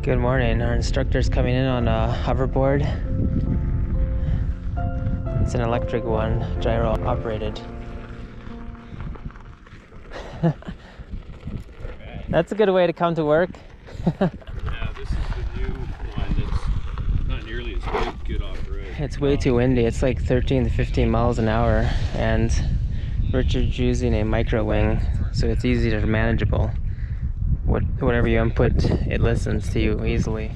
Good morning. Our instructor's coming in on a hoverboard. It's an electric one, gyro operated. That's a good way to come to work. Yeah, this is the new one that's not nearly as good off-road. It's way too windy. It's like 13 to 15 miles an hour, and Richard's using a micro wing, so it's easier to manageable. Whatever you input, it listens to you easily.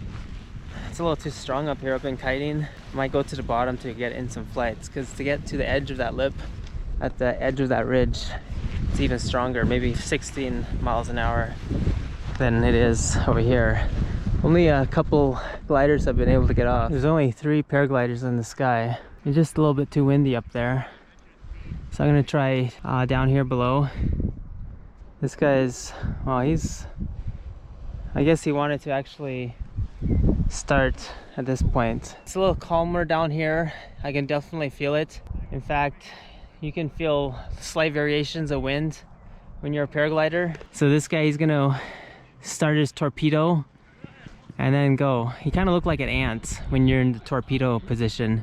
It's a little too strong up here. I've been kiting. Might go to the bottom to get in some flights, because to get to the edge of that lip, at the edge of that ridge, it's even stronger, maybe 16 miles an hour than it is over here. Only a couple gliders have been able to get off. There's only 3 paragliders in the sky. It's just a little bit too windy up there. So I'm gonna try down here below. This guy's, well, I guess he wanted to actually start at this point. It's a little calmer down here. I can definitely feel it. In fact, you can feel slight variations of wind when you're a paraglider. So this guy, he's gonna start his torpedo and then go. He kind of look like an ant when you're in the torpedo position,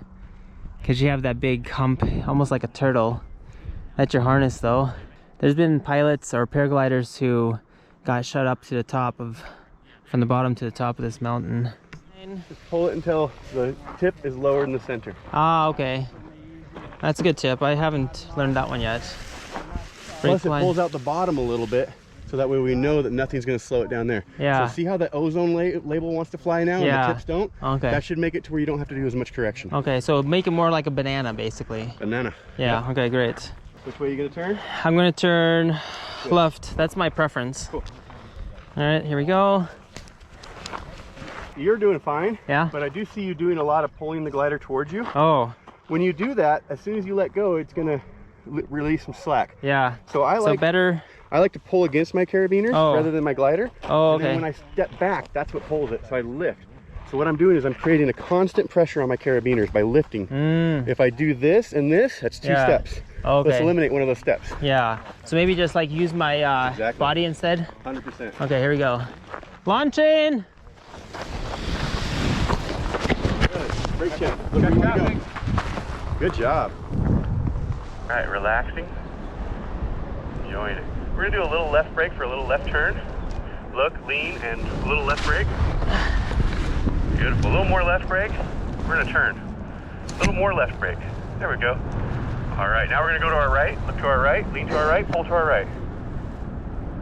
because you have that big hump, almost like a turtle. That's your harness though. There's been pilots or paragliders who got shot up to the top of, from the bottom to the top of this mountain. Just pull it until the tip is lower in the center. Ah, okay. That's a good tip. I haven't learned that one yet. Plus it pulls out the bottom a little bit, so that way we know that nothing's going to slow it down there. Yeah. So see how the ozone label wants to fly now, Yeah. and the tips don't? Okay. That should make it to where you don't have to do as much correction. Okay, so make it more like a banana, basically. Banana. Yeah, okay, great. Which way are you going to turn? I'm going to turn left. That's my preference. Cool. All right, here we go. You're doing fine. Yeah? But I do see you doing a lot of pulling the glider towards you. Oh, When you do that, as soon as you let go, it's going to release some slack. yeah. So I like to pull against my carabiners rather than my glider. Oh, And then okay. when I step back, that's what pulls it. So I lift. So what I'm doing is I'm creating a constant pressure on my carabiners by lifting. If I do this and this, that's 2 Yeah. steps. Okay. Let's eliminate one of those steps. Yeah. So maybe just like use my Exactly. body instead. 100%. Okay, here we go. Launching! Good. Great check. Look where you want to go. Good job. All right, relaxing, enjoying it. We're gonna do a little left brake for a little left turn. Look, lean, and a little left brake. Beautiful, a little more left brake. We're gonna turn. A little more left brake. There we go. All right, now we're gonna go to our right, look to our right, lean to our right, pull to our right.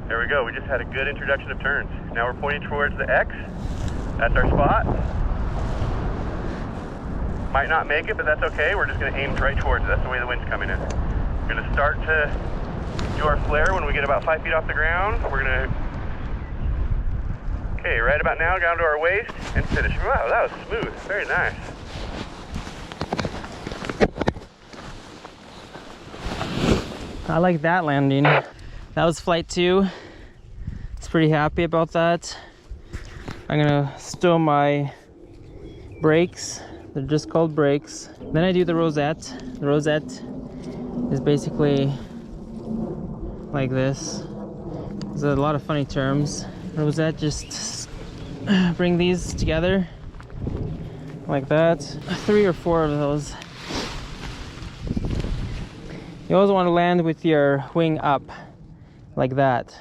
There we go, we just had a good introduction of turns. Now we're pointing towards the X. That's our spot. Might not make it, but that's okay. We're just gonna aim right towards it. That's the way the wind's coming in. We're gonna start to do our flare when we get about 5 feet off the ground. We're gonna, okay, right about now, down to our waist and finish. Wow, that was smooth, very nice. I like that landing. That was flight 2. It's pretty happy about that. I'm gonna stow my brakes. They're just called brakes. Then I do the rosette. The rosette is basically like this. There's a lot of funny terms. Rosette, just bring these together like that. 3 or 4 of those. You always want to land with your wing up like that.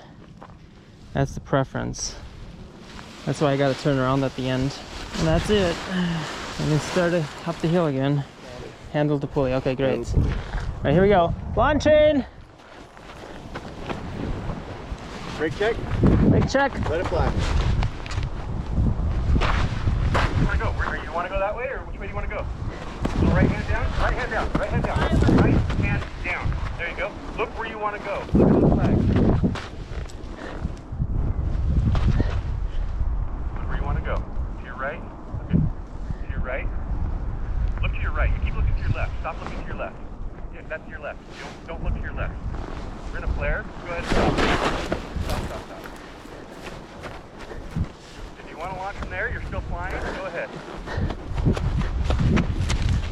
That's the preference. That's why I got to turn around at the end. And that's it. And then start up the hill again. Handle the pulley. Okay, great. All right, here we go. Launching! Brake check. Brake check. Let it fly. You wanna go? You wanna go that way, or which way do you wanna go? So right hand down, right hand down, right hand down, right hand down. There you go. Look where you wanna go. Look at the flag. Look where you wanna go. To your right. Okay. To your right. Look to your right. You keep looking to your left. Stop looking to your left. Yeah, that's to your left. Don't look to your left. We're gonna flare. Go ahead and stop. Stop. If you want to launch from there, you're still flying, go ahead.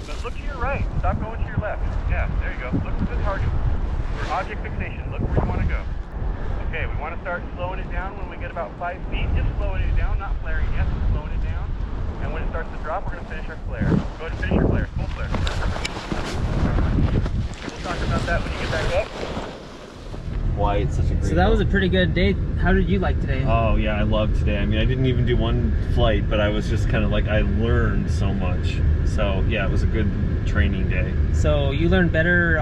But look to your right. Stop going to your left. Yeah, there you go. Look for the target. For object fixation, look where you want to go. Okay, we want to start slowing it down when we get about 5 feet. Just slowing it down, not flaring yet. drop, we're going to finish our flare. Go ahead and finish your flare, full flare. We'll talk about that when you get back up. Why it's such a great So that was a pretty good day. How did you like today? Oh yeah, I loved today. I mean, I didn't even do one flight, but I was just kind of like, I learned so much. So yeah, it was a good training day. So you learned better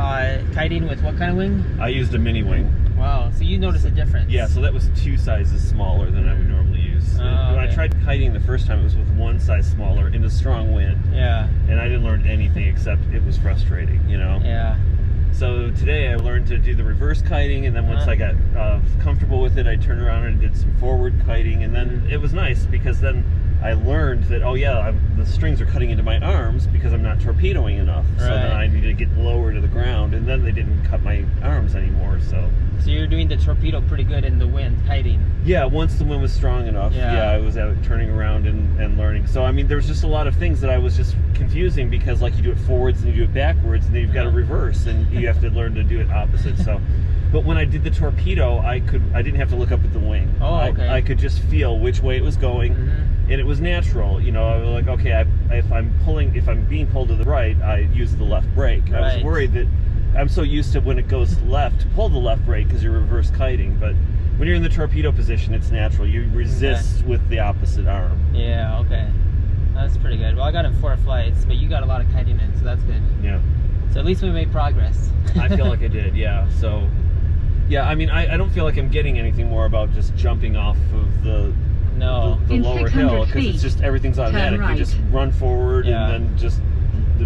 kiting with what kind of wing? I used a mini wing. Wow, so you noticed a difference. Yeah, so that was 2 sizes smaller than I would normally use. When I okay. tried kiting the first time, it was with 1 size smaller in a strong wind. Yeah. And I didn't learn anything except it was frustrating, you know? Yeah. So today I learned to do the reverse kiting, and then once I got comfortable with it, I turned around and did some forward kiting, and then it was nice because then I learned that, oh yeah, the strings are cutting into my arms because I'm not torpedoing enough. So then I needed to get lower to the ground, and then they didn't cut my arms anymore. So you're doing the torpedo pretty good in the wind, kiting. Yeah, once the wind was strong enough, yeah I was out turning around and learning. So I mean, there was just a lot of things that I was just confusing because like you do it forwards and you do it backwards, and then you've got to reverse, and you have to learn to do it opposite. So, but when I did the torpedo, I didn't have to look up at the wing. Oh, okay. I could just feel which way it was going, and it was natural. You know, I was like, okay, if I'm being pulled to the right, I use the left brake. I was worried that I'm so used to when it goes left to pull the left brake because you're reverse kiting, but when you're in the torpedo position, it's natural. You resist with the opposite arm. Yeah, okay. That's pretty good. Well, I got in 4 flights, but you got a lot of kiting in, so that's good. Yeah. So at least we made progress. I feel like I did, yeah. So, yeah, I mean, I don't feel like I'm getting anything more about just jumping off of the lower hill, because it's just everything's automatic. You just run forward and then just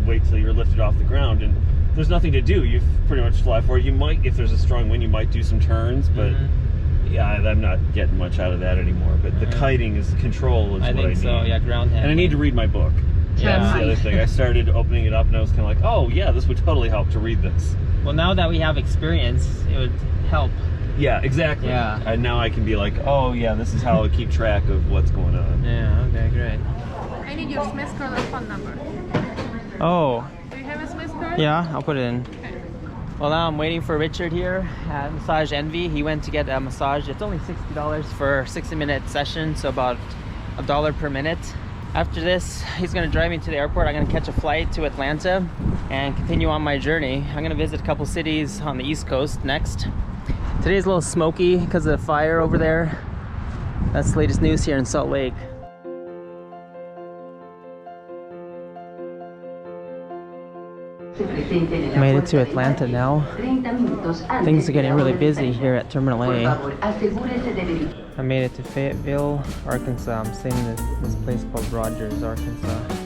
wait till you're lifted off the ground, and there's nothing to do. You pretty much fly forward. You might, if there's a strong wind, you might do some turns, but yeah, I'm not getting much out of that anymore. But the kiting is control is what I need. I think so, yeah, ground handling. And I need to read my book. Yeah, that's the other thing. I started opening it up and I was kind of like, oh yeah, this would totally help to read this. Well, now that we have experience, it would help. Yeah, exactly. Yeah. And now I can be like, oh yeah, this is how I keep track of what's going on. Yeah, okay, great. I need your Smith card and phone number. Oh. Do you have a Smith card? Yeah, I'll put it in. Okay. Well, now I'm waiting for Richard here at Massage Envy. He went to get a massage. It's only $60 for a 60-minute session, so about $1 per minute. After this, he's gonna drive me to the airport. I'm gonna catch a flight to Atlanta and continue on my journey. I'm gonna visit a couple cities on the East Coast next. Today's a little smoky because of the fire over there. That's the latest news here in Salt Lake. Made it to Atlanta now. Things are getting really busy here at Terminal A. I made it to Fayetteville, Arkansas. I'm staying in this place called Rogers, Arkansas.